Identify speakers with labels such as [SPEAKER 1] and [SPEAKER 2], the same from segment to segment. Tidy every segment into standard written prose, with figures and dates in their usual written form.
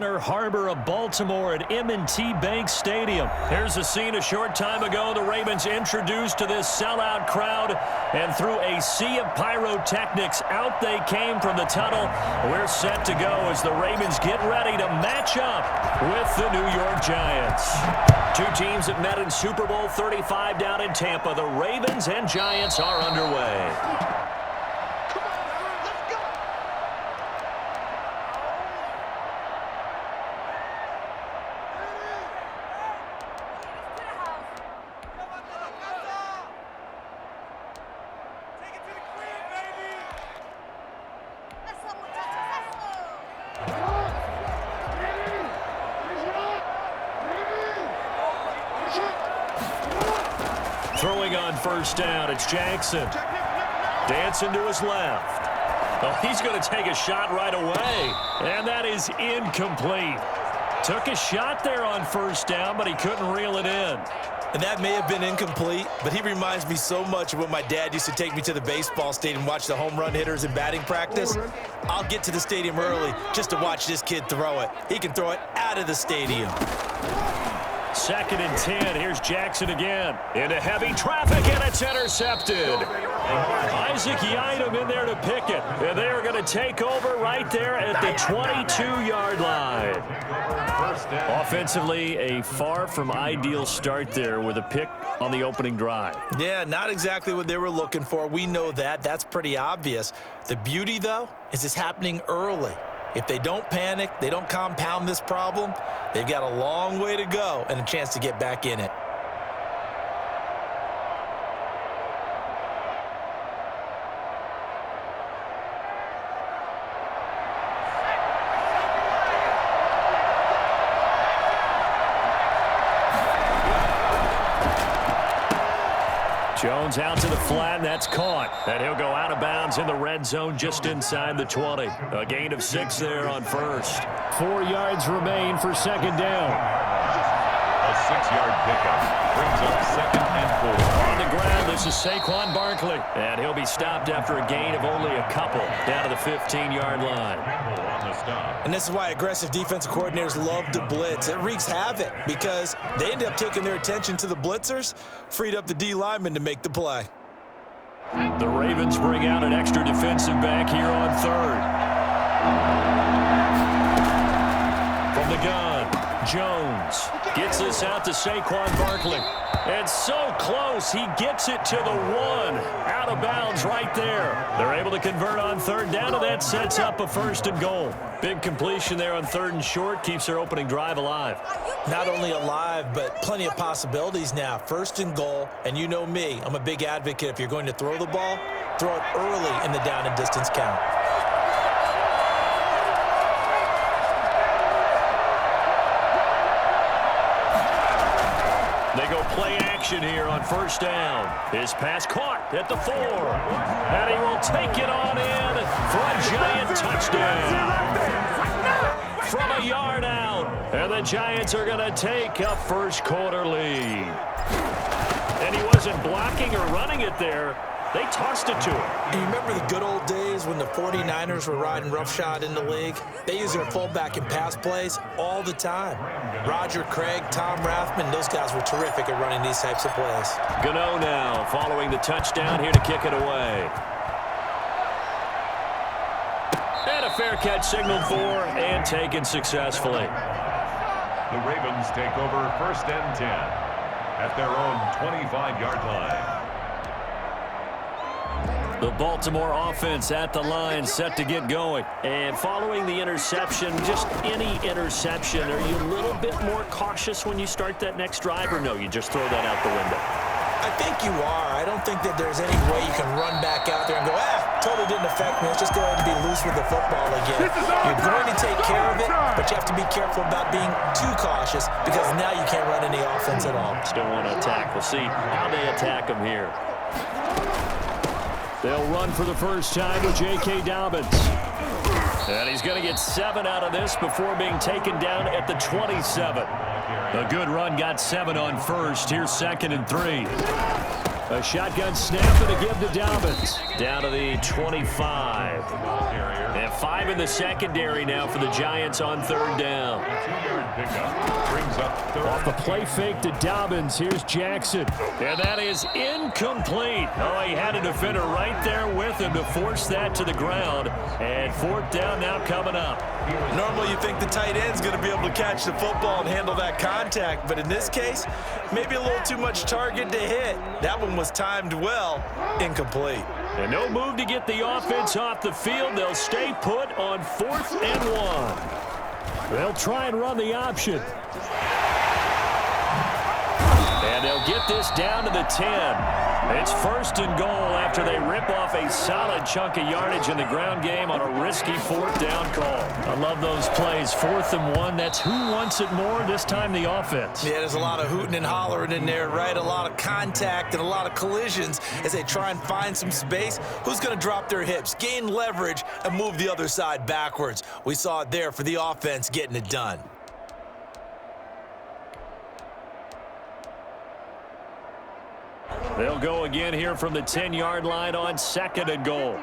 [SPEAKER 1] Harbor of Baltimore at M&T Bank Stadium. Here's a scene a short time ago. The Ravens introduced to this sellout crowd, and through a sea of pyrotechnics, out they came from the tunnel. We're set to go as the Ravens get ready to match up with the New York Giants. Two teams that met in Super Bowl 35 down in Tampa. The Ravens and Giants are underway. Throwing on first down, it's Jackson. Dancing to his left. Oh, he's going to take a shot right away. And that is incomplete. Took a shot there on first down, but he couldn't reel it in.
[SPEAKER 2] And that may have been incomplete, but he reminds me so much of when my dad used to take me to the baseball stadium and watch the home run hitters in batting practice. I'll get to the stadium early just to watch this kid throw it. He can throw it out of the stadium.
[SPEAKER 1] 2nd and 10. Here's Jackson again. Into heavy traffic, and it's intercepted. Isaac Yiadom in there to pick it. And they are going to take over right there at the 22-yard line. Offensively, a far from ideal start there with a pick on the opening drive.
[SPEAKER 2] Yeah, not exactly what they were looking for. We know that. That's pretty obvious. The beauty, though, is it's happening early. If they don't panic, they don't compound this problem, they've got a long way to go and a chance to get back in it.
[SPEAKER 1] Jones out to the flat, and that's caught. And he'll go out of bounds in the red zone just inside the 20. A gain of 6 there on first. 4 yards remain for second down.
[SPEAKER 3] A 6-yard pickup brings up 2nd and 4.
[SPEAKER 1] On the ground, this is Saquon Barkley. And he'll be stopped after a gain of only a couple down to the 15-yard line.
[SPEAKER 2] And this is why aggressive defensive coordinators love to blitz. It wreaks havoc because they end up taking their attention to the blitzers, freed up the D lineman to make the play.
[SPEAKER 1] The Ravens bring out an extra defensive back here on third. From the gun, Jones gets this out to Saquon Barkley. And so close, he gets it to the 1. Out of bounds right there. They're able to convert on third down, and that sets up a 1st and goal. Big completion there on 3rd and short, keeps their opening drive alive.
[SPEAKER 2] Not only alive, but plenty of possibilities now. 1st and goal, and you know me, I'm a big advocate. If you're going to throw the ball, throw it early in the down and distance count.
[SPEAKER 1] They go play action here on first down. His pass caught at the 4. And he will take it on in for a Giant touchdown. From a yard out. And the Giants are going to take a first-quarter lead. And he wasn't blocking or running it there. They tossed it to him.
[SPEAKER 2] And you remember the good old days when the 49ers were riding roughshod in the league? They used their fullback in pass plays all the time. Roger Craig, Tom Rathman, those guys were terrific at running these types of plays.
[SPEAKER 1] Gano now following the touchdown here to kick it away. And a fair catch signaled for and taken successfully.
[SPEAKER 3] The Ravens take over 1st and 10 at their own 25-yard line.
[SPEAKER 1] The Baltimore offense at the line, set to get going. And following the interception, just any interception, are you a little bit more cautious when you start that next drive, or no, you just throw that out the window?
[SPEAKER 2] I think you are. I don't think that there's any way you can run back out there and go, totally didn't affect me. Let's just go ahead and be loose with the football again. You're going to take care of it, but you have to be careful about being too cautious because now you can't run any offense at all.
[SPEAKER 1] Still want to attack. We'll see how they attack them here. They'll run for the first time with J.K. Dobbins. And he's going to get 7 out of this before being taken down at the 27. A good run got 7 on first. Here's 2nd and 3. A shotgun snap and a give to Dobbins. Down to the 25. And 5 in the secondary now for the Giants on third down. Off the play fake to Dobbins. Here's Jackson. And that is incomplete. Oh, he had a defender right there with him to force that to the ground. And fourth down now coming up.
[SPEAKER 2] Normally you think the tight end's going to be able to catch the football and handle that contact. But in this case, maybe a little too much target to hit. That one was timed well. Incomplete.
[SPEAKER 1] And no move to get the offense off the field. They'll stay put on 4th and 1. They'll try and run the option. And they'll get this down to the 10. It's 1st and goal after they rip off a solid chunk of yardage in the ground game on a risky 4th down call. I love those plays. 4th and 1. That's who wants it more, this time the offense.
[SPEAKER 2] Yeah, there's a lot of hooting and hollering in there, right? A lot of contact and a lot of collisions as they try and find some space. Who's going to drop their hips, gain leverage, and move the other side backwards? We saw it there for the offense getting it done.
[SPEAKER 1] They'll go again here from the 10-yard line on 2nd and goal.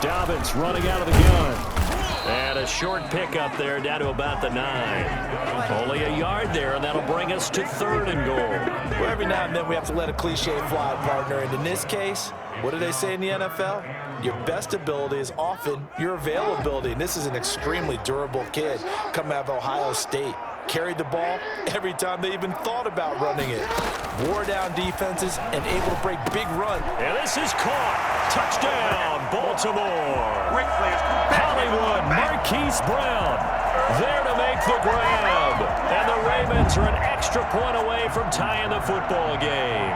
[SPEAKER 1] Dobbins running out of the gun. And a short pickup there down to about the 9. Only a yard there, and that'll bring us to 3rd and goal.
[SPEAKER 2] Well, every now and then we have to let a cliche fly, partner. And in this case, what do they say in the NFL? Your best ability is often your availability. And this is an extremely durable kid coming out of Ohio State. Carried the ball every time they even thought about running it. Wore down defenses and able to break big run.
[SPEAKER 1] And this is caught. Touchdown, Baltimore. Hollywood, Marquise Brown there to make the grab. And the Ravens are an extra point away from tying the football game.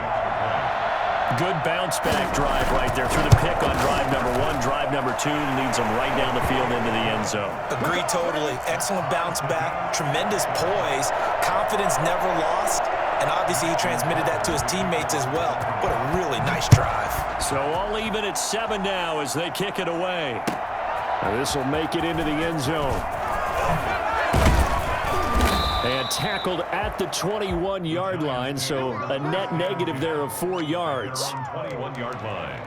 [SPEAKER 1] Good bounce-back drive right there through the pick on drive number 1. Drive number 2 leads them right down the field into the end zone.
[SPEAKER 2] Agree totally. Excellent bounce back, tremendous poise, confidence never lost, and obviously he transmitted that to his teammates as well. What a really nice drive.
[SPEAKER 1] So all even at 7 now as they kick it away. This will make it into the end zone. And tackled at the 21-yard line, so a net negative there of 4 yards.
[SPEAKER 3] 21-yard line.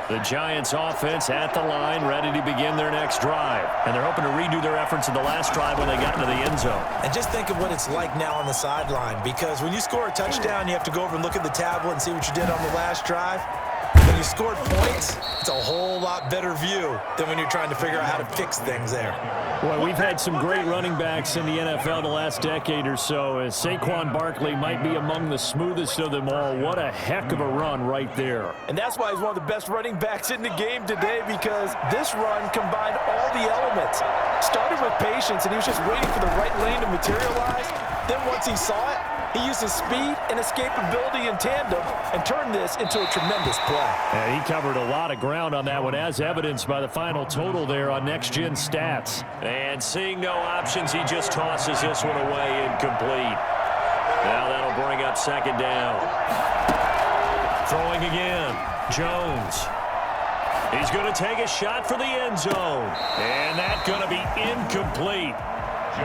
[SPEAKER 1] The Giants offense at the line, ready to begin their next drive. And they're hoping to redo their efforts in the last drive when they got into the end zone.
[SPEAKER 2] And just think of what it's like now on the sideline, because when you score a touchdown, you have to go over and look at the tablet and see what you did on the last drive. When you scored points, it's a whole lot better view than when you're trying to figure out how to fix things there.
[SPEAKER 1] Boy, we've had some great running backs in the NFL the last decade or so. As Saquon Barkley might be among the smoothest of them all. What a heck of a run right there.
[SPEAKER 2] And that's why he's one of the best running backs in the game today, because this run combined all the elements. Started with patience, and he was just waiting for the right lane to materialize. Then once he saw it, he used his speed and escapability in tandem and turned this into a tremendous play.
[SPEAKER 1] Yeah, he covered a lot of ground on that one, as evidenced by the final total there on Next Gen Stats. And seeing no options, he just tosses this one away incomplete. Now that'll bring up 2nd down. Throwing again, Jones. He's going to take a shot for the end zone. And that's going to be incomplete.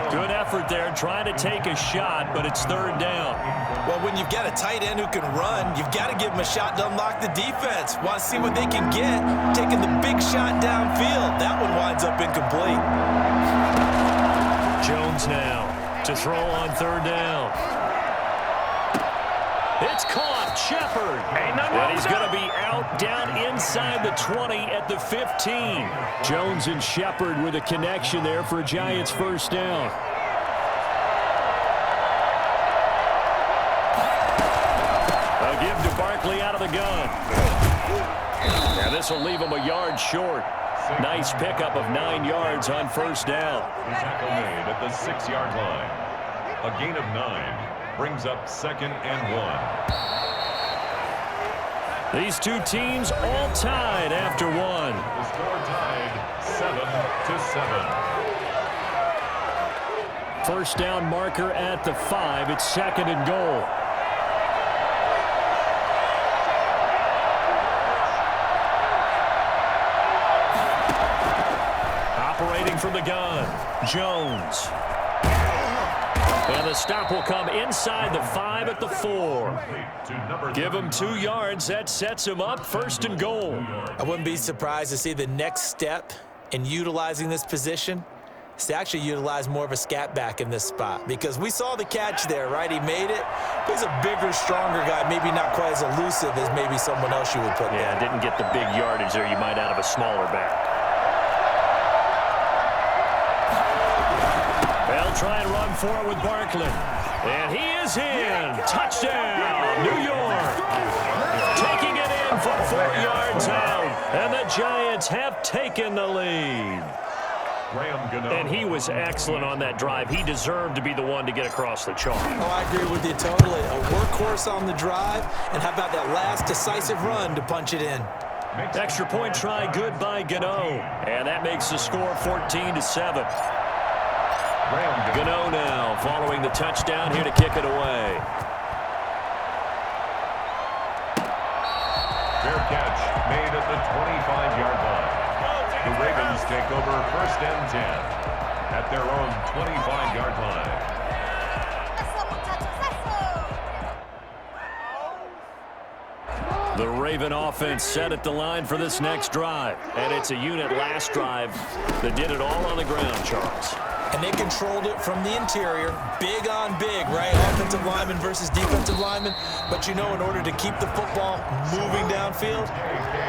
[SPEAKER 1] Good effort there trying to take a shot, but it's 3rd down.
[SPEAKER 2] Well, when you've got a tight end who can run, you've got to give him a shot to unlock the defense. Want to see what they can get, taking the big shot downfield. That one winds up incomplete.
[SPEAKER 1] Jones now to throw on 3rd down. It's caught. Shepard. And he's going to be out down inside the 20 at the 15. Jones and Shepard with a connection there for a Giants 1st down. A give to Barkley out of the gun. And this will leave him a yard short. Nice pickup of 9 yards on 1st down.
[SPEAKER 3] Tackle made at the 6-yard line. A gain of 9 brings up 2nd and 1.
[SPEAKER 1] These two teams all tied after one.
[SPEAKER 3] The score tied 7-7.
[SPEAKER 1] First down marker at the 5. It's 2nd and goal. Operating from the gun, Jones. And the stop will come inside the 5 at the 4. Give him 2 yards. That sets him up 1st and goal.
[SPEAKER 2] I wouldn't be surprised to see the next step in utilizing this position is to actually utilize more of a scat back in this spot, because we saw the catch there, right? He made it. He's a bigger, stronger guy, maybe not quite as elusive as maybe someone else you would put there.
[SPEAKER 1] Yeah, didn't get the big yardage there you might out of a smaller back. They'll try and run forward with Barkley. And he is in. Touchdown, New York. Taking it in from 4 yards out. And the Giants have taken the lead. And he was excellent on that drive. He deserved to be the one to get across the chalk.
[SPEAKER 2] Oh, I agree with you totally. A workhorse on the drive. And how about that last decisive run to punch it in?
[SPEAKER 1] Extra point try good by Gano. And that makes the score 14-7. Gano now following the touchdown here to kick it away.
[SPEAKER 3] Fair catch made at the 25-yard line. The Ravens take over 1st and 10 at their own 25-yard line.
[SPEAKER 1] The Raven offense set at the line for this next drive. And it's a unit last drive that did it all on the ground, Charles.
[SPEAKER 2] And they controlled it from the interior, big on big, right? Offensive lineman versus defensive lineman. But you know, in order to keep the football moving downfield,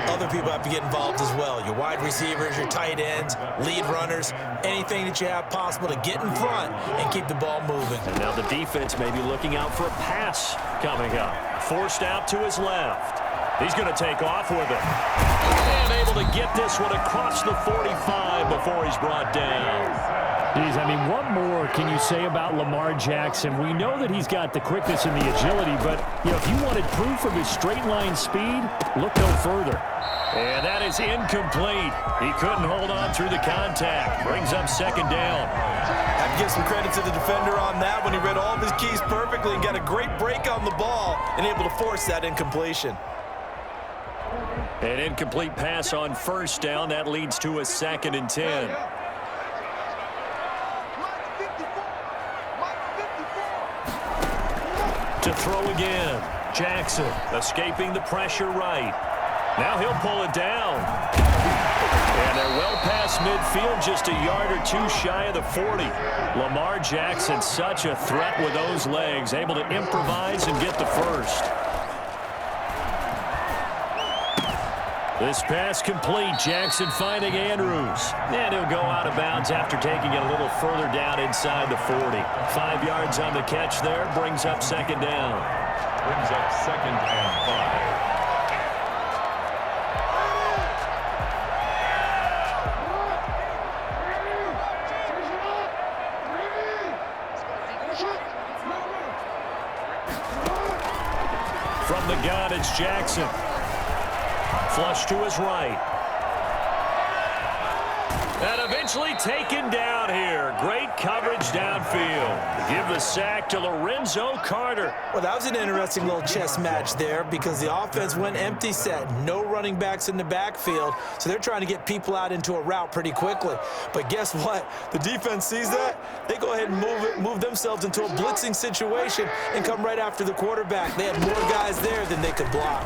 [SPEAKER 2] other people have to get involved as well. Your wide receivers, your tight ends, lead runners, anything that you have possible to get in front and keep the ball moving.
[SPEAKER 1] And now the defense may be looking out for a pass coming up. Forced out to his left. He's going to take off with it. And able to get this one across the 45 before he's brought down.
[SPEAKER 4] Geez, I mean, what more can you say about Lamar Jackson? We know that he's got the quickness and the agility, but, you know, if you wanted proof of his straight-line speed, look no further.
[SPEAKER 1] And that is incomplete. He couldn't hold on through the contact. Brings up 2nd down.
[SPEAKER 2] I'd give some credit to the defender on that when he read all of his keys perfectly and got a great break on the ball and able to force that incompletion.
[SPEAKER 1] An incomplete pass on 1st down. That leads to a 2nd and 10. To throw again. Jackson escaping the pressure right. Now he'll pull it down. And they're well past midfield, just a yard or 2 shy of the 40. Lamar Jackson, such a threat with those legs, able to improvise and get the first. This pass complete. Jackson finding Andrews. And he'll go out of bounds after taking it a little further down inside the 40. 5 yards on the catch there. Brings up 2nd down.
[SPEAKER 3] Brings up 2nd and 5.
[SPEAKER 1] From the gun, it's Jackson. Flush to his right. And eventually taken down here. Great coverage downfield. Give the sack to Lorenzo Carter.
[SPEAKER 2] Well, that was an interesting little chess match there because the offense went empty set. No running backs in the backfield, so they're trying to get people out into a route pretty quickly. But guess what? The defense sees that. They go ahead and move themselves into a blitzing situation and come right after the quarterback. They had more guys there than they could block.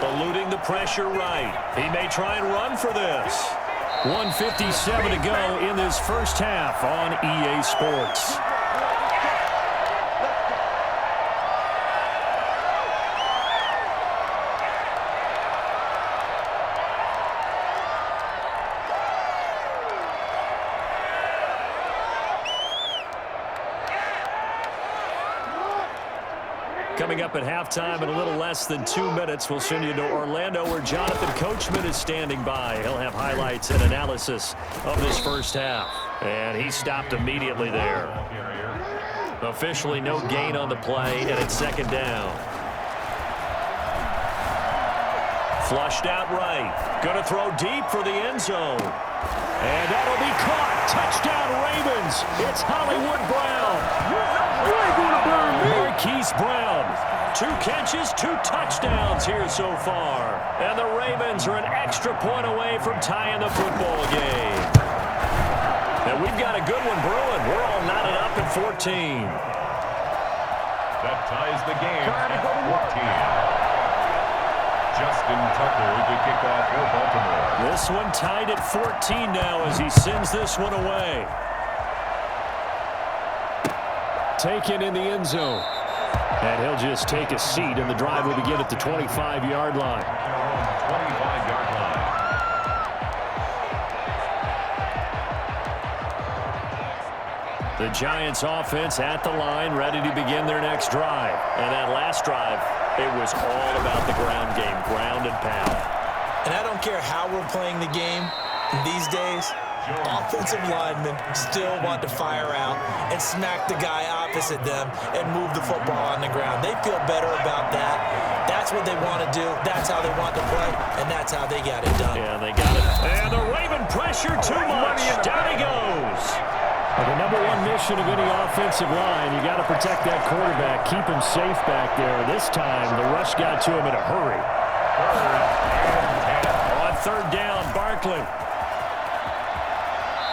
[SPEAKER 1] Eluding the pressure right. He may try and run for this. 1:57 to go in this first half on EA Sports. Coming up at halftime in a little less than 2 minutes, we'll send you to Orlando where Jonathan Coachman is standing by. He'll have highlights and analysis of this first half. And he stopped immediately there. Officially no gain on the play, and it's 2nd down. Flushed out right. Going to throw deep for the end zone. And that'll be caught. Touchdown, Ravens. It's Hollywood Brown. Marquise Brown. 2 catches, 2 touchdowns here so far. And the Ravens are an extra point away from tying the football game. And we've got a good one brewing. We're all knotted up at 14.
[SPEAKER 3] That ties the game at 14. Justin Tucker to kick off for Baltimore.
[SPEAKER 1] This one tied at 14 now as he sends this one away. Taken in the end zone. And he'll just take a seat, and the drive will begin at the 25-yard line.
[SPEAKER 3] 25-yard line.
[SPEAKER 1] The Giants offense at the line, ready to begin their next drive. And that last drive, it was all about the ground game, ground and pound.
[SPEAKER 2] And I don't care how we're playing the game these days, offensive linemen still want to fire out and smack the guy opposite them and move the football on the ground. They feel better about that. That's what they want to do. That's how they want to play, and that's how they got it done.
[SPEAKER 1] Yeah, they got it. And the Raven pressure too much. Down he goes.
[SPEAKER 4] Well, the number one mission of any offensive line, you got to protect that quarterback, keep him safe back there. This time, the rush got to him in a hurry.
[SPEAKER 1] On third down, Barkley.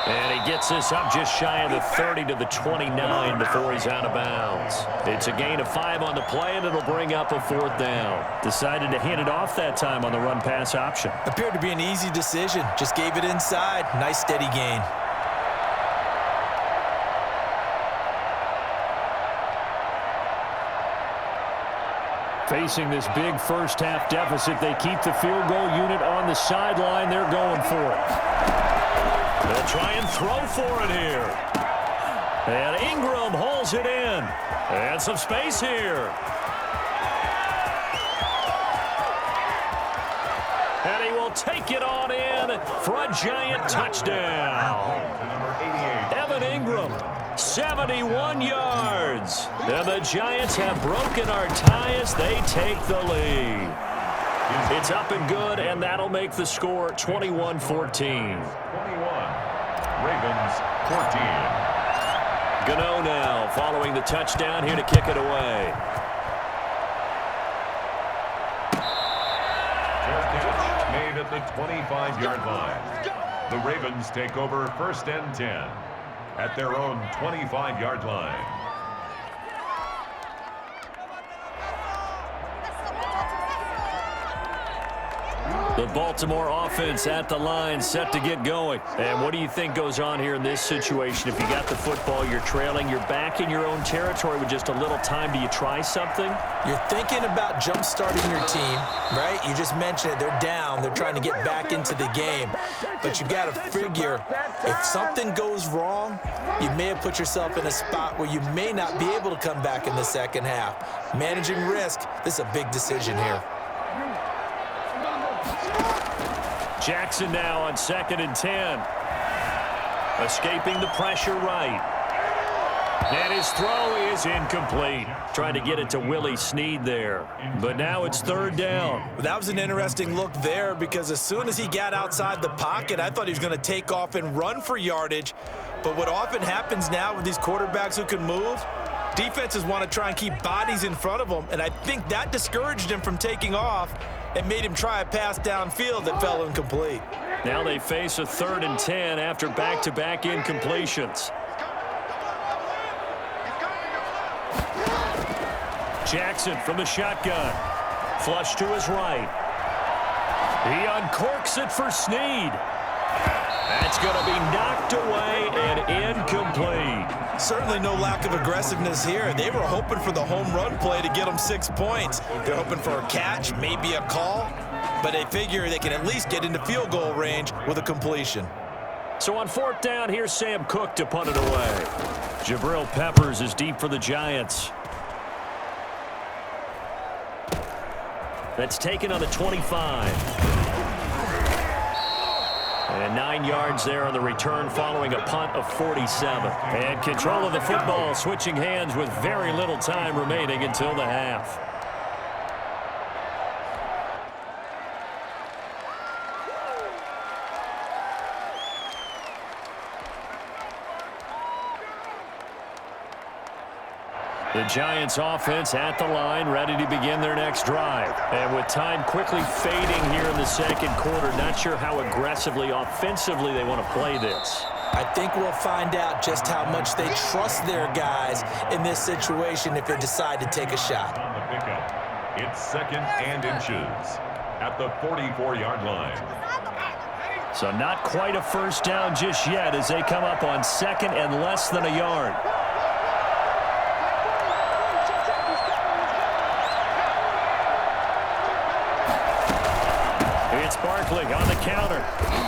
[SPEAKER 1] And he gets this up just shy of the 30 to the 29 before he's out of bounds. It's a gain of 5 on the play, and it'll bring up a 4th down. Decided to hand it off that time on the run-pass option.
[SPEAKER 2] Appeared to be an easy decision. Just gave it inside. Nice, steady gain.
[SPEAKER 4] Facing this big first-half deficit, they keep the field goal unit on the sideline. They're going for it.
[SPEAKER 1] They'll try and throw for it here. And Ingram hauls it in. And some space here. And he will take it on in for a Giant touchdown. Evan Ingram, 71 yards. And the Giants have broken our tie as they take the lead. It's up and good, and that'll make the score 21-14.
[SPEAKER 3] 21. Ravens 14.
[SPEAKER 1] Gano now following the touchdown here to kick it away.
[SPEAKER 3] Catch made at the 25-yard line. The Ravens take over 1st and 10 at their own 25-yard line.
[SPEAKER 1] The Baltimore offense at the line, set to get going. And what do you think goes on here in this situation? If you got the football, you're trailing, you're back in your own territory with just a little time. Do you try something?
[SPEAKER 2] You're thinking about jump-starting your team, right? You just mentioned it. They're down. They're trying to get back into the game. But you got to figure, if something goes wrong, you may have put yourself in a spot where you may not be able to come back in the second half. Managing risk, this is a big decision here.
[SPEAKER 1] Jackson now on 2nd and 10. Escaping the pressure right. And his throw is incomplete. Trying to get it to Willie Snead there. But now it's 3rd down.
[SPEAKER 2] That was an interesting look there because as soon as he got outside the pocket, I thought he was going to take off and run for yardage. But what often happens now with these quarterbacks who can move, defenses want to try and keep bodies in front of them. And I think that discouraged him from taking off and made him try a pass downfield that fell incomplete.
[SPEAKER 1] Now they face a 3rd and 10 after back-to-back incompletions. Jackson from the shotgun. Flush to his right. He uncorks it for Snead. That's going to be knocked away and incomplete.
[SPEAKER 2] Certainly no lack of aggressiveness here. They were hoping for the home run play to get them 6 points. They're hoping for a catch, maybe a call, but they figure they can at least get into field goal range with a completion.
[SPEAKER 1] So on 4th down, here's Sam Cook to punt it away. Jabril Peppers is deep for the Giants. That's taken on the 25. And 9 yards there on the return following a punt of 47. And control of the football, switching hands with very little time remaining until the half. The Giants offense at the line, ready to begin their next drive. And with time quickly fading here in the second quarter, not sure how aggressively, offensively they want to play this.
[SPEAKER 2] I think we'll find out just how much they trust their guys in this situation if they decide to take a shot.
[SPEAKER 3] On the pickup, it's 2nd and inches at the 44-yard line.
[SPEAKER 1] So not quite a first down just yet as they come up on 2nd and less than a yard. It's Barkley on the counter,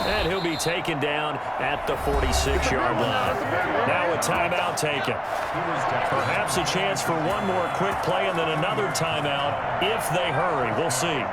[SPEAKER 1] and he'll be taken down at the 46-yard line. Now a timeout taken. Perhaps a chance for one more quick play and then another timeout if they hurry. We'll see.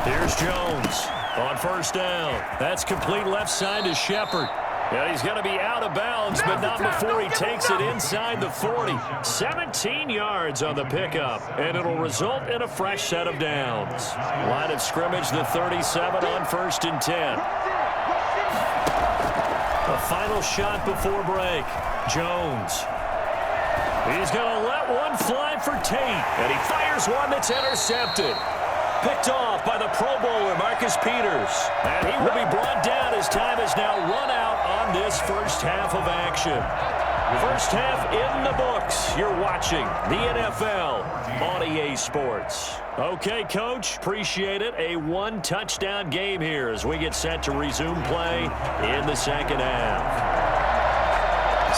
[SPEAKER 1] Here's Jones on first down. That's complete left side to Shepard. Yeah, he's going to be out of bounds, but not before he takes it inside the 40. 17 yards on the pickup, and it'll result in a fresh set of downs. Line of scrimmage, the 37 on 1st and 10. A final shot before break. Jones. He's going to let one fly for Tate, and he fires one that's intercepted. Picked off by the Pro Bowler, Marcus Peters. And he will be brought down as time is now run out on this first half of action. First half in the books. You're watching the NFL on EA Sports. Okay, Coach, appreciate it. A one-touchdown game here as we get set to resume play in the second half.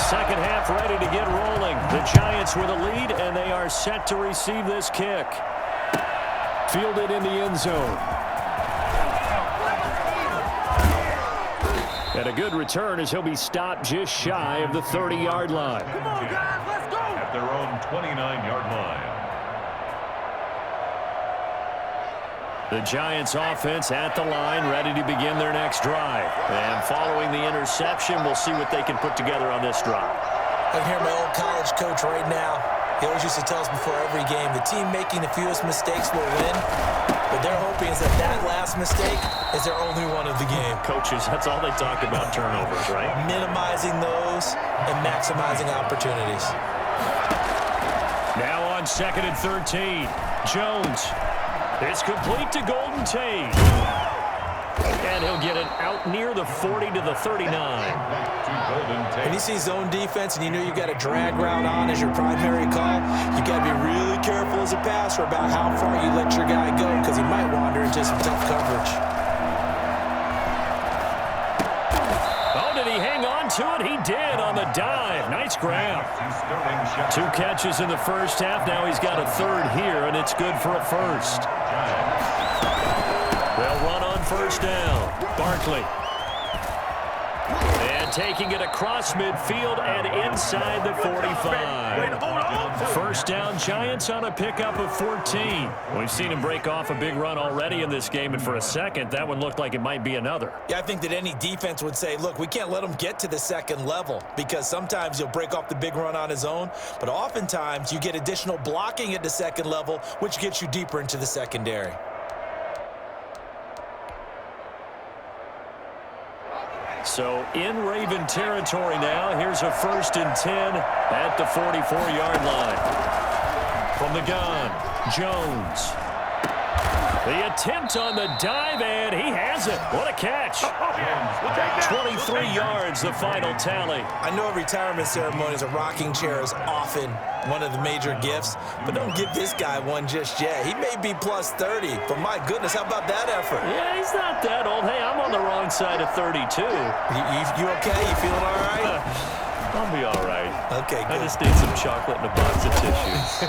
[SPEAKER 1] Second half ready to get rolling. The Giants with a lead, and they are set to receive this kick. Fielded in the end zone. And a good return as he'll be stopped just shy of the 30-yard line.
[SPEAKER 3] Come on, guys, let's go! At their own 29-yard line.
[SPEAKER 1] The Giants offense at the line, ready to begin their next drive. And following the interception, we'll see what they can put together on this drive.
[SPEAKER 2] I can hear my old college coach right now. He always used to tell us before every game, the team making the fewest mistakes will win. What they're hoping is that that last mistake is their only one of the game.
[SPEAKER 1] Coaches, that's all they talk about, turnovers, right?
[SPEAKER 2] Minimizing those and maximizing opportunities.
[SPEAKER 1] Now on 2nd and 13, Jones. It's complete to Golden Tate. And he'll get it out near the 40 to the 39.
[SPEAKER 2] When you see zone defense and you know you've got a drag route on as your primary call, you got to be really careful as a passer about how far you let your guy go because he might wander into some tough coverage.
[SPEAKER 1] Oh, did he hang on to it? He did on the dive. Nice grab. 2 catches in the first half. Now he's got a third here, and it's good for a first. They'll run on first down. Barkley. And taking it across midfield and inside the 45. First down, Giants on a pickup of 14. We've seen him break off a big run already in this game, and for a second, that one looked like it might be another.
[SPEAKER 2] Yeah, I think that any defense would say, look, we can't let him get to the second level because sometimes he'll break off the big run on his own, but oftentimes you get additional blocking at the second level, which gets you deeper into the secondary.
[SPEAKER 1] So in Raven territory now. Here's a 1st and 10 at the 44-yard line. From the gun, Jones. The attempt on the dive, and he has it. What a catch. 23 yards, the final tally.
[SPEAKER 2] I know retirement ceremonies, a rocking chair is often one of the major gifts, but don't give this guy one just yet. He may be plus 30, but my goodness, how about that effort?
[SPEAKER 1] Yeah, he's not that old. Hey, I'm on the wrong side of 32.
[SPEAKER 2] You okay? You feeling all right?
[SPEAKER 1] I'll be all right.
[SPEAKER 2] Okay, good.
[SPEAKER 1] I just need some chocolate and a box of tissues.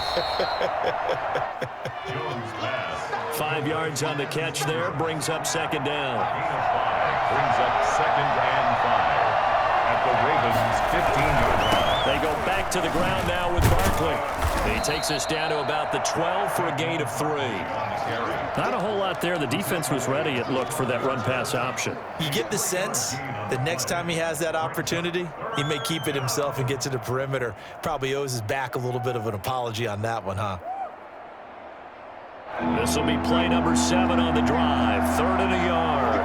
[SPEAKER 1] 5 yards on the catch there. Brings up 2nd down.
[SPEAKER 3] Brings up 2nd and 5 at the Ravens' 15-yard line.
[SPEAKER 1] They go back to the ground now with Barkley. He takes us down to about the 12 for a gain of 3. Not a whole lot there. The defense was ready, it looked, for that run-pass option.
[SPEAKER 2] You get the sense that next time he has that opportunity, he may keep it himself and get to the perimeter. Probably owes his back a little bit of an apology on that one, huh?
[SPEAKER 1] This will be play number 7 on the drive. 3rd and a yard.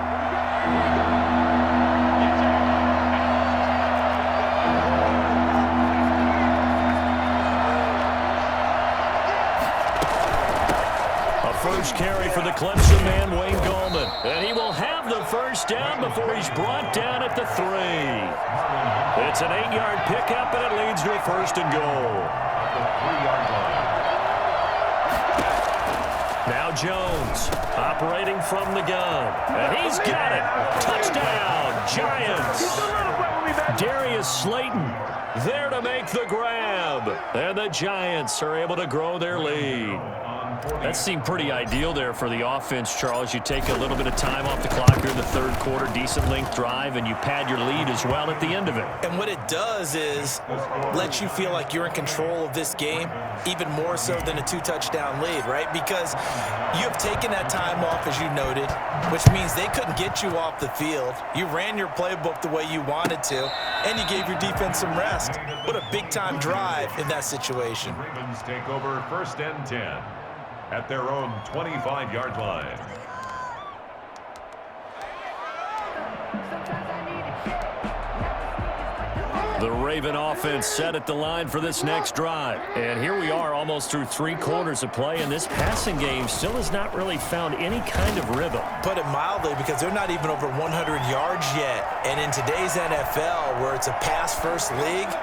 [SPEAKER 1] first carry for the Clemson man, Wayne Gallman. And he will have the first down before he's brought down at the 3. It's an 8-yard pickup, and it leads to a first and goal.
[SPEAKER 3] The 3-yard line.
[SPEAKER 1] Now Jones operating from the gun. And he's got it. Touchdown, Giants. Darius Slayton there to make the grab. And the Giants are able to grow their lead. That seemed pretty ideal there for the offense, Charles. You take a little bit of time off the clock here in the third quarter, decent length drive, and you pad your lead as well at the end of it.
[SPEAKER 2] And what it does is let you feel like you're in control of this game, even more so than a 2-touchdown lead, right? Because you have taken that time off, as you noted, which means they couldn't get you off the field. You ran your playbook the way you wanted to, and you gave your defense some rest. What a big-time drive in that situation.
[SPEAKER 3] Ravens take over first and 10 at their own 25-yard line.
[SPEAKER 1] The Raven offense set at the line for this next drive. And here we are almost through 3 quarters of play, and this passing game still has not really found any kind of rhythm.
[SPEAKER 2] Put it mildly, because they're not even over 100 yards yet. And in today's NFL, where it's a pass-first league,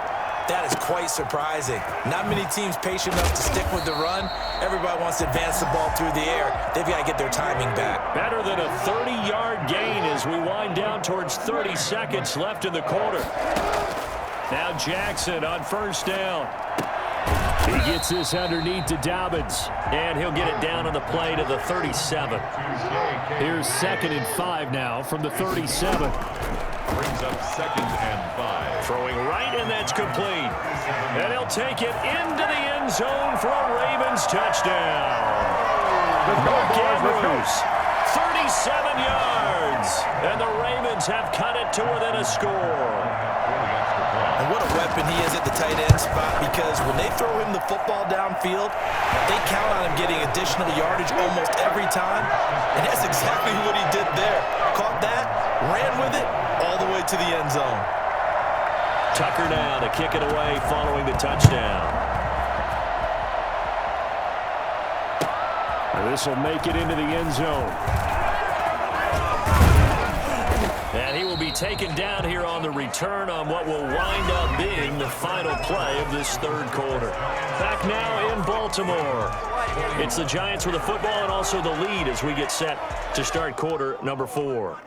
[SPEAKER 2] that is quite surprising. Not many teams patient enough to stick with the run. Everybody wants to advance the ball through the air. They've got to get their timing back.
[SPEAKER 1] Better than a 30-yard gain as we wind down towards 30 seconds left in the quarter. Now Jackson on first down. He gets this underneath to Dobbins, and he'll get it down on the play to the 37. Here's 2nd and 5 now from the 37.
[SPEAKER 3] Brings up 2nd and 5.
[SPEAKER 1] Throwing right, and that's complete. And he'll take it into the end zone for a Ravens touchdown. Mark Andrews, 37 yards. And the Ravens have cut it to within a score.
[SPEAKER 2] And what a weapon he is at the tight end spot, because when they throw him the football downfield, they count on him getting additional yardage almost every time. And that's exactly what he did there. Caught that, ran with it, all the way to the end zone.
[SPEAKER 1] Tucker now to kick it away following the touchdown. This will make it into the end zone. And he will be taken down here on the return on what will wind up being the final play of this third quarter. Back now in Baltimore. It's the Giants with the football and also the lead as we get set to start quarter number 4.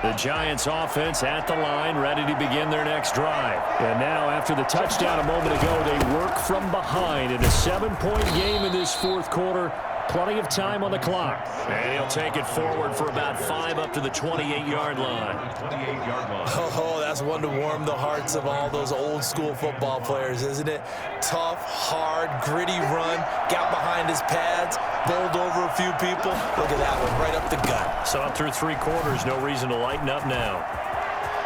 [SPEAKER 1] The Giants offense at the line, ready to begin their next drive. And now, after the touchdown a moment ago, they work from behind in a 7-point game in this fourth quarter. Plenty of time on the clock. And he'll take it forward for about 5 up to the 28-yard line.
[SPEAKER 3] 28-yard line.
[SPEAKER 2] Oh, that's one to warm the hearts of all those old-school football players, isn't it? Tough, hard, gritty run. Got behind his pads, bowled over a few people. Look at that one, right up the gut.
[SPEAKER 1] So through 3 quarters, no reason to lighten up now.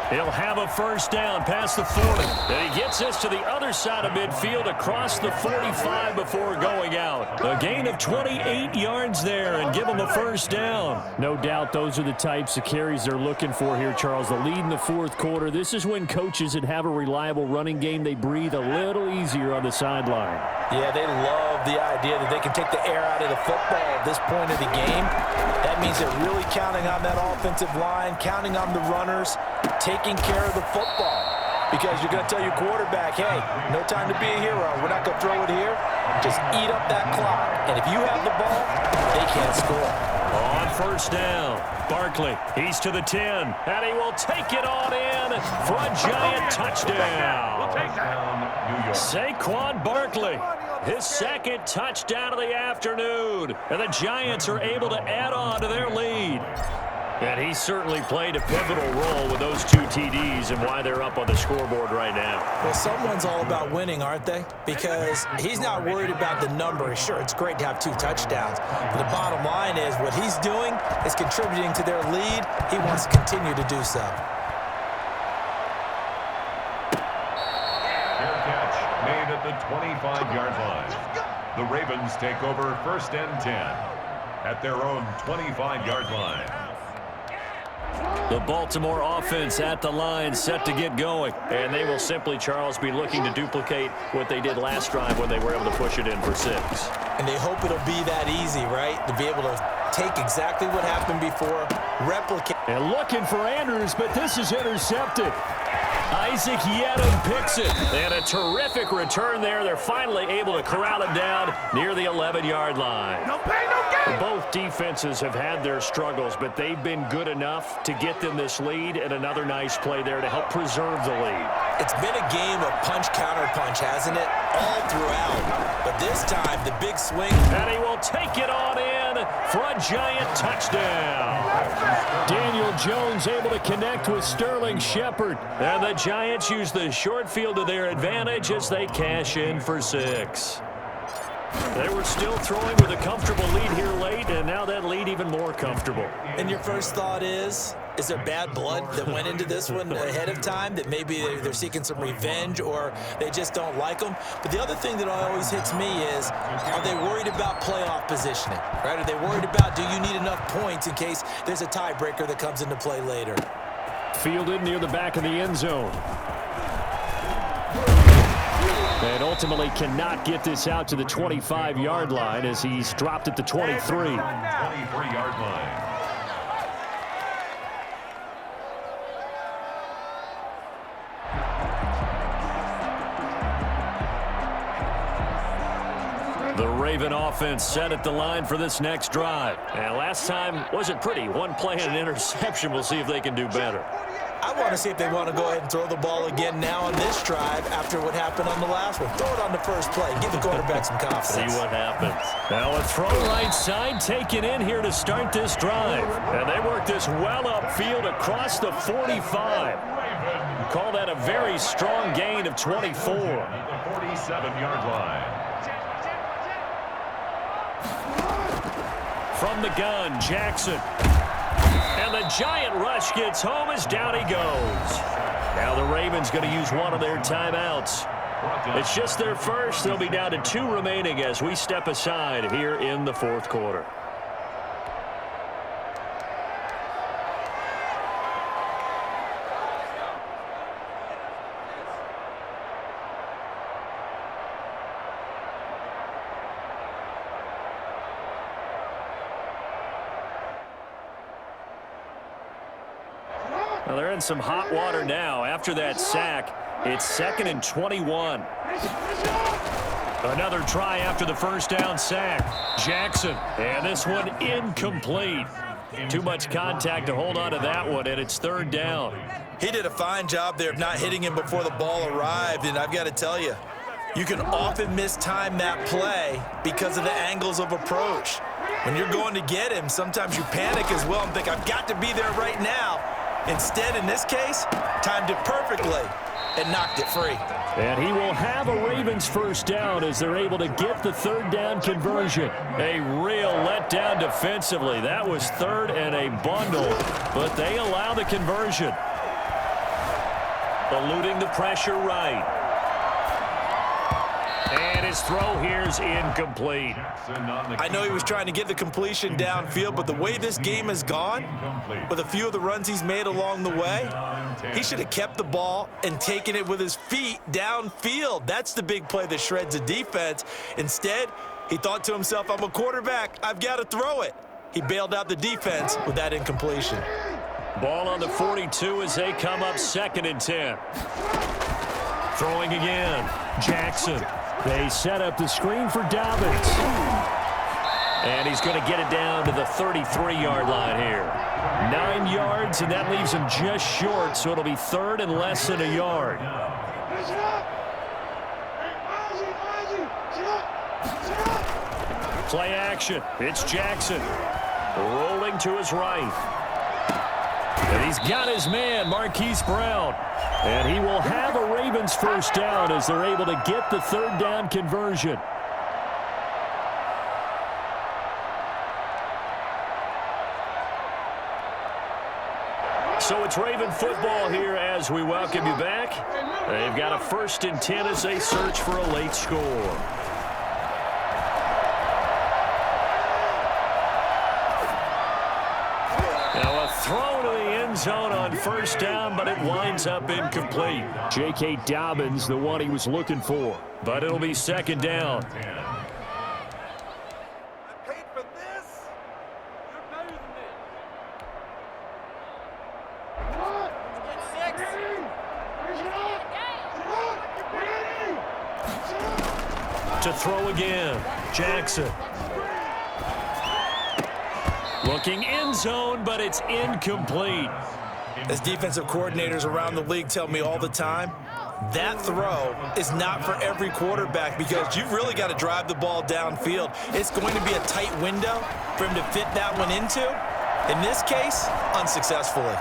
[SPEAKER 1] He'll have a first down past the 40. And he gets this to the other side of midfield across the 45 before going out. A gain of 28 yards there and give him a first down.
[SPEAKER 4] No doubt those are the types of carries they're looking for here, Charles. The lead in the fourth quarter. This is when coaches that have a reliable running game, they breathe a little easier on the sideline.
[SPEAKER 2] Yeah, they love the idea that they can take the air out of the football at this point of the game. That means they're really counting on that offensive line, counting on the runners, taking care of the football. Because you're going to tell your quarterback, hey, no time to be a hero. We're not going to throw it here. Just eat up that clock. And if you have the ball, they can't score.
[SPEAKER 1] On first down, Barkley, he's to the 10, and he will take it on in for a giant touchdown. Saquon Barkley, his 2nd touchdown of the afternoon, and the Giants are able to add on to their lead. And he certainly played a pivotal role with those 2 TDs and why they're up on the scoreboard right now.
[SPEAKER 2] Well, someone's all about winning, aren't they? Because he's not worried about the number. Sure, it's great to have 2 touchdowns. But the bottom line is what he's doing is contributing to their lead. He wants to continue to do so.
[SPEAKER 3] Fair catch made at the 25-yard line. The Ravens take over first and 10 at their own 25-yard line.
[SPEAKER 1] The Baltimore offense at the line, set to get going. And they will simply, Charles, be looking to duplicate what they did last drive when they were able to push it in for 6.
[SPEAKER 2] And they hope it'll be that easy, right? To be able to take exactly what happened before, replicate.
[SPEAKER 4] And looking for Andrews, but this is intercepted.
[SPEAKER 1] Isaac Yedem picks it. And a terrific return there. They're finally able to corral it down near the 11-yard line.
[SPEAKER 5] No pain, no gain.
[SPEAKER 4] Both defenses have had their struggles, but they've been good enough to get them this lead, and another nice play there to help preserve the lead.
[SPEAKER 2] It's been a game of punch-counter-punch, hasn't it? All throughout. But this time, the big swing.
[SPEAKER 1] And he will take it on in for a giant touchdown.
[SPEAKER 4] Daniel Jones able to connect with Sterling Shepard.
[SPEAKER 1] And the Giants use the short field to their advantage as they cash in for 6. They were still throwing with a comfortable lead here late, and now that lead even more comfortable.
[SPEAKER 2] And your first thought is there bad blood that went into this one ahead of time, that maybe they're seeking some revenge or they just don't like them? But the other thing that always hits me is, are they worried about playoff positioning, right? Are they worried about, do you need enough points in case there's a tiebreaker that comes into play later?
[SPEAKER 4] Fielded near the back of the end zone. And ultimately cannot get this out to the 25-yard line as he's dropped at the 23.
[SPEAKER 3] 23-yard line.
[SPEAKER 1] The Raven offense set at the line for this next drive. And last time wasn't pretty. One play and an interception. We'll see if they can do better.
[SPEAKER 2] I want to see if they want to go ahead and throw the ball again now on this drive after what happened on the last one. Throw it on the first play. Give the quarterback some confidence.
[SPEAKER 1] See what happens. Now a throw right side taken in here to start this drive. And they work this well upfield across the 45. Call that a very strong gain of 24.
[SPEAKER 3] The 47-yard line.
[SPEAKER 1] From the gun, Jackson. And the giant rush gets home as down he goes. Now the Ravens going to use one of their timeouts. It's just their first. They'll be down to 2 remaining as we step aside here in the 4th quarter. Well, they're in some hot water now. After that sack, it's 2nd and 21. Another try after the first down sack. Jackson, and this one incomplete. Too much contact to hold on to that one, and it's 3rd down.
[SPEAKER 2] He did a fine job there of not hitting him before the ball arrived, and I've got to tell you, you can often mistime that play because of the angles of approach. When you're going to get him, sometimes you panic as well and think, I've got to be there right now. Instead, in this case, timed it perfectly and knocked it free.
[SPEAKER 4] And he will have a Ravens first down as they're able to get the 3rd down conversion.
[SPEAKER 1] A real letdown defensively. That was 3rd and a bundle, but they allow the conversion. Eluding the pressure right. And his throw here is incomplete.
[SPEAKER 2] I know he was trying to get the completion downfield, but the way this game has gone, with a few of the runs he's made along the way, he should have kept the ball and taken it with his feet downfield. That's the big play that shreds a defense. Instead, he thought to himself, I'm a quarterback. I've got to throw it. He bailed out the defense with that incompletion.
[SPEAKER 1] Ball on the 42 as they come up 2nd and 10. Throwing again. Jackson.
[SPEAKER 4] They set up the screen for Dobbins.
[SPEAKER 1] And he's going to get it down to the 33-yard line here. 9 yards, and that leaves him just short, so it'll be 3rd and less than a yard. Play action. It's Jackson. Rolling to his right. And he's got his man, Marquise Brown. And he will have a Ravens first down as they're able to get the 3rd down conversion. So it's Raven football here as we welcome you back. They've got a 1st and 10 as they search for a late score. Now a throw to the end end zone on first down, but it winds up incomplete.
[SPEAKER 4] J.K. Dobbins, the one he was looking for.
[SPEAKER 1] But it'll be second down. To throw again, Jackson. Looking end zone, but it's incomplete.
[SPEAKER 2] As defensive coordinators around the league tell me all the time, that throw is not for every quarterback because you've really got to drive the ball downfield. It's going to be a tight window for him to fit that one into. In this case, unsuccessfully.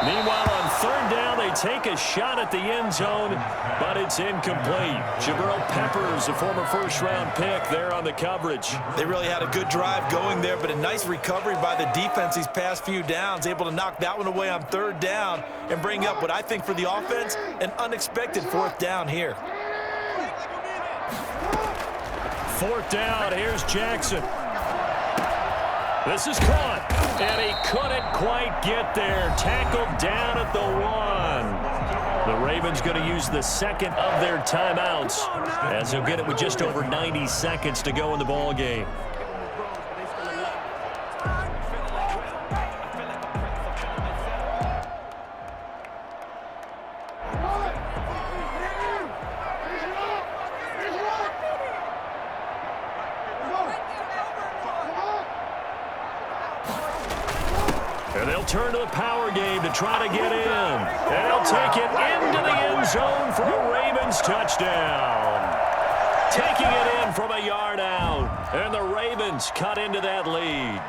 [SPEAKER 1] Meanwhile, on third down, they take a shot at the end zone, but it's incomplete. Jabril Peppers, a former first-round pick, there on the coverage.
[SPEAKER 2] They really had a good drive going there, but a nice recovery by the defense these past few downs, able to knock that one away on third down and bring up what I think for the offense, an unexpected fourth down here.
[SPEAKER 1] Fourth down, here's Jackson. This is caught, and he couldn't quite get there. Tackled down at the 1. The Ravens going to use the second of their timeouts as they'll get it with just over 90 seconds to go in the ball game. And they'll turn to the power game to try to get in. And they'll take it into the end zone for a Ravens touchdown. Taking it in from a yard out. And the Ravens cut into that lead.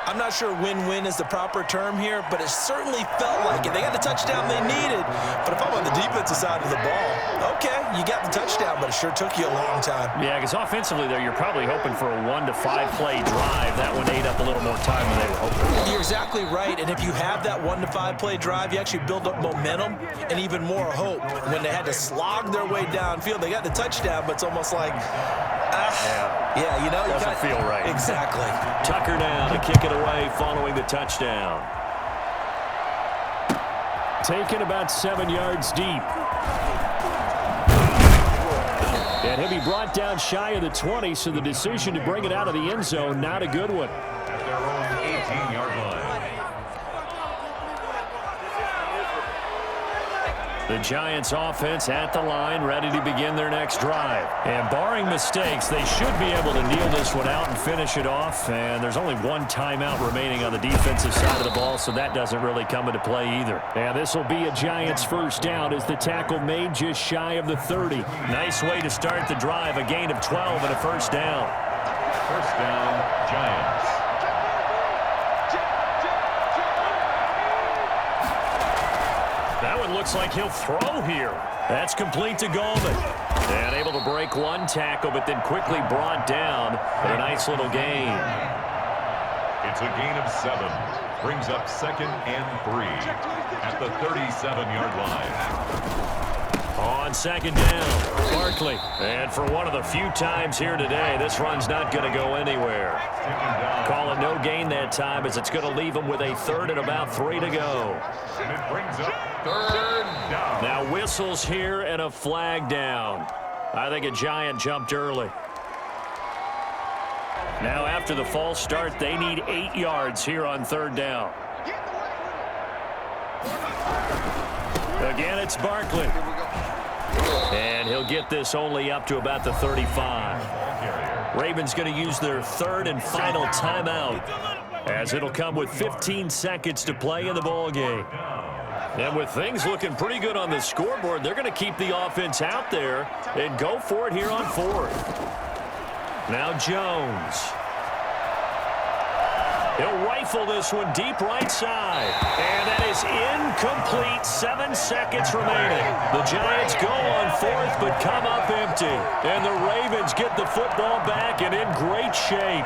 [SPEAKER 2] I'm not sure win-win is the proper term here, but it certainly felt like it. They got the touchdown they needed, but if I'm on the defensive side of the ball, okay, you got the touchdown, but it sure took you a long time.
[SPEAKER 1] Yeah, because offensively there, you're probably hoping for a 1 to 5 play drive. That one ate up a little more time than they were hoping.
[SPEAKER 2] You're exactly right, and if you have that 1 to 5 play drive, you actually build up momentum and even more hope. When they had to slog their way downfield, they got the touchdown, but it's almost like, yeah, you know,
[SPEAKER 1] doesn't feel right.
[SPEAKER 2] Exactly.
[SPEAKER 1] Tucker now to kick it away following the touchdown.
[SPEAKER 4] Taken about 7 yards deep. And he'll be brought down shy of the 20, so the decision to bring it out of the end zone, not a good one.
[SPEAKER 3] At their own 18-yard line.
[SPEAKER 1] The Giants offense at the line, ready to begin their next drive. And barring mistakes, they should be able to kneel this one out and finish it off. And there's only one timeout remaining on the defensive side of the ball, so that doesn't really come into play either. And this will be a Giants first down as the tackle made just shy of the 30. Nice way to start the drive, a gain of 12 and a first down.
[SPEAKER 3] First down, Giants.
[SPEAKER 1] That one looks like he'll throw here. That's complete to Goldman. And able to break one tackle, but then quickly brought down. But a nice little gain.
[SPEAKER 3] It's a gain of 7. Brings up 2nd and 3 at the 37-yard line.
[SPEAKER 1] On second down, Barkley. And for one of the few times here today, this run's not going to go anywhere. Calling no gain that time as it's going to leave him with a 3rd and about 3 to go.
[SPEAKER 3] And it brings up 3rd down.
[SPEAKER 1] Now whistles here and a flag down. I think a Giant jumped early. Now after the false start, they need 8 yards here on 3rd down. Again, it's Barkley. And he'll get this only up to about the 35. Ravens going to use their 3rd and final timeout as it'll come with 15 seconds to play in the ball game. And with things looking pretty good on the scoreboard, they're going to keep the offense out there and go for it here on 4th. Now Jones. He'll rifle this one deep right side. And that is incomplete. 7 seconds remaining. The Giants go on 4th but come up empty. And the Ravens get the football back and in great shape.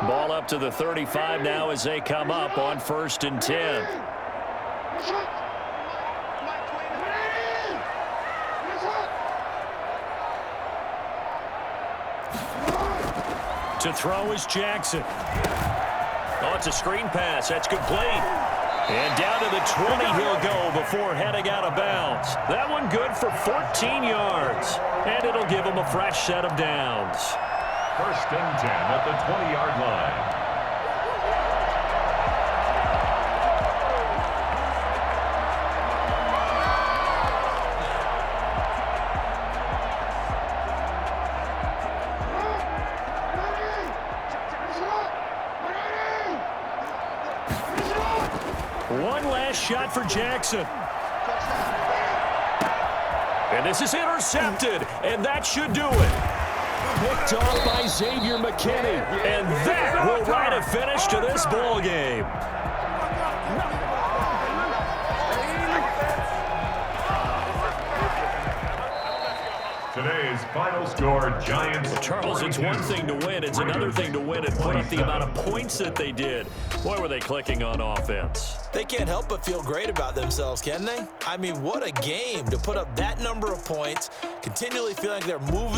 [SPEAKER 1] Ball ball up to the 35 now as they come up on 1st and 10. To throw is Jackson. Oh, it's a screen pass. That's complete. And down to the 20 he'll go before heading out of bounds. That one good for 14 yards. And it'll give him a fresh set of downs.
[SPEAKER 3] 1st and 10 at the 20-yard line.
[SPEAKER 1] One last shot for Jackson. And this is intercepted, and that should do it. Picked off by Xavier McKinney, and that will write a finish to this ball game.
[SPEAKER 3] Today's final score, Giants.
[SPEAKER 1] Well, Charles, it's one thing to win. It's another thing to win and put up the amount of points that they did. Boy, were they clicking on offense.
[SPEAKER 2] They can't help but feel great about themselves, can they? I mean, what a game to put up that number of points, continually feeling like they're moving